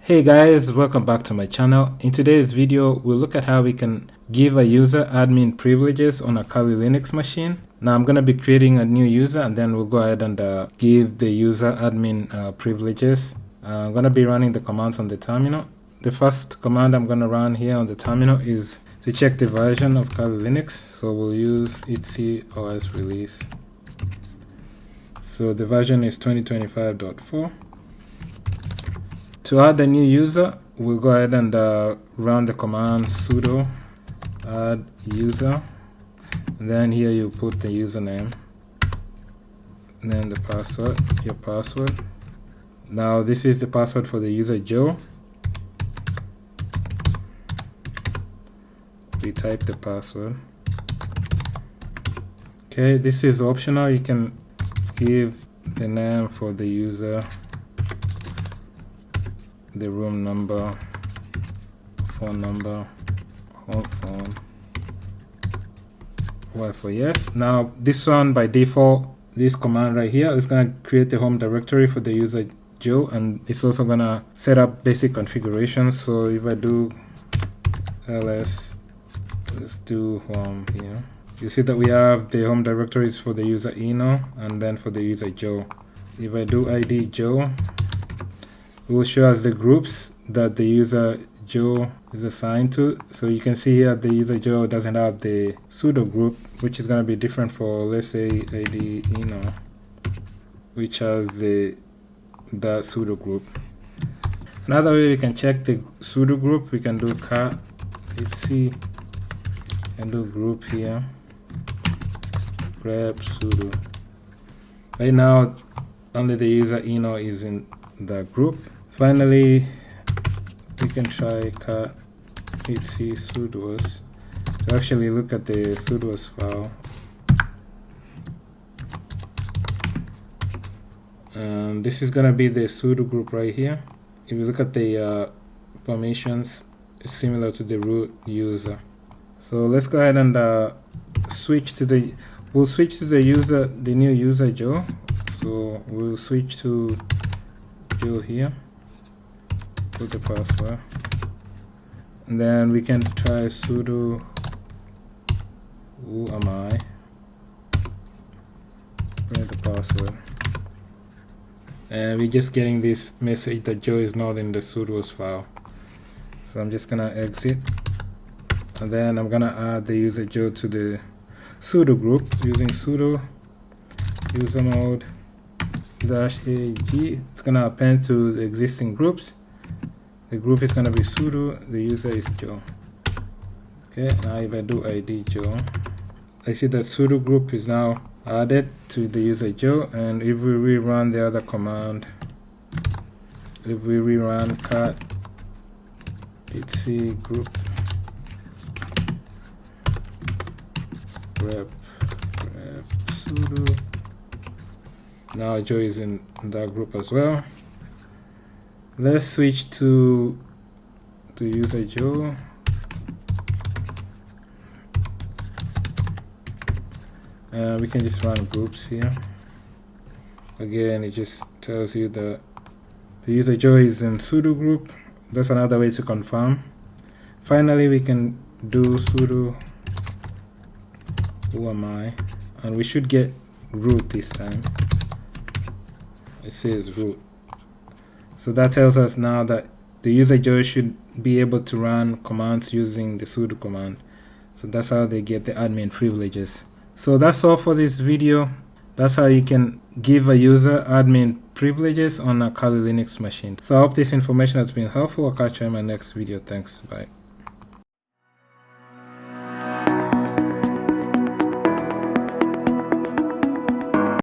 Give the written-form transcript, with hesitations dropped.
Hey guys, welcome back to my channel. In today's video, we'll look at how we can give a user admin privileges on a Kali Linux machine. Now I'm going to be creating a new user and then we'll go ahead and give the user admin privileges. I'm going to be running the commands on the terminal. The first command I'm going to run here on the terminal is to check the version of Kali Linux. So we'll use etc os release. So the version is 2025.4. To add a new user, we'll go ahead and run the command sudo add user. And then here you put the username, and then the password, your password. Now this is the password for the user Joe. We type the password. Okay, this is optional. You can give the name for the user, the room number, phone number, home phone, Y for yes. Now this one by default, this command right here is going to create the home directory for the user Joe, and it's also going to set up basic configurations. So if I do ls, let's do home here, you see that we have the home directories for the user Eno and then for the user Joe. If I do id Joe, it will show us the groups that the user Joe is assigned to. So you can see here the user Joe doesn't have the sudo group, which is going to be different for, let's say, id Eno, which has the sudo group. Another way we can check the sudo group, we can do cat etc and do group here, grep sudo. Right now only the user Eno is in the group. Finally, we can try cat etc sudoers to actually look at the sudoers file. And this is going to be the sudo group right here. If you look at the permissions, it's similar to the root user. So let's go ahead and switch to the user, the new user Joe. So we'll switch to Joe here, put the password, and then we can try sudo who am I, print the password, and we're just getting this message that Joe is not in the sudoers file. So I'm just gonna exit, and then I'm gonna add the user Joe to the sudo group using sudo user mode -ag. It's gonna append to the existing groups. The group is gonna be sudo, the user is Joe. Okay, now if I do id Joe, I see that sudo group is now added to the user Joe. And if we rerun the other command, if we rerun cat etc group grep sudo, now Joe is in that group as well. Let's switch to user Joe. We can just run groups here. Again, it just tells you that the user Joe is in sudo group. That's another way to confirm. Finally, we can do sudo who am I, and we should get root this time. It says root. So that tells us now that the user Joe should be able to run commands using the sudo command. So that's how they get the admin privileges. So that's all for this video. That's how you can give a user admin privileges on a Kali Linux machine. So I hope this information has been helpful. I'll catch you in my next video. Thanks. Bye.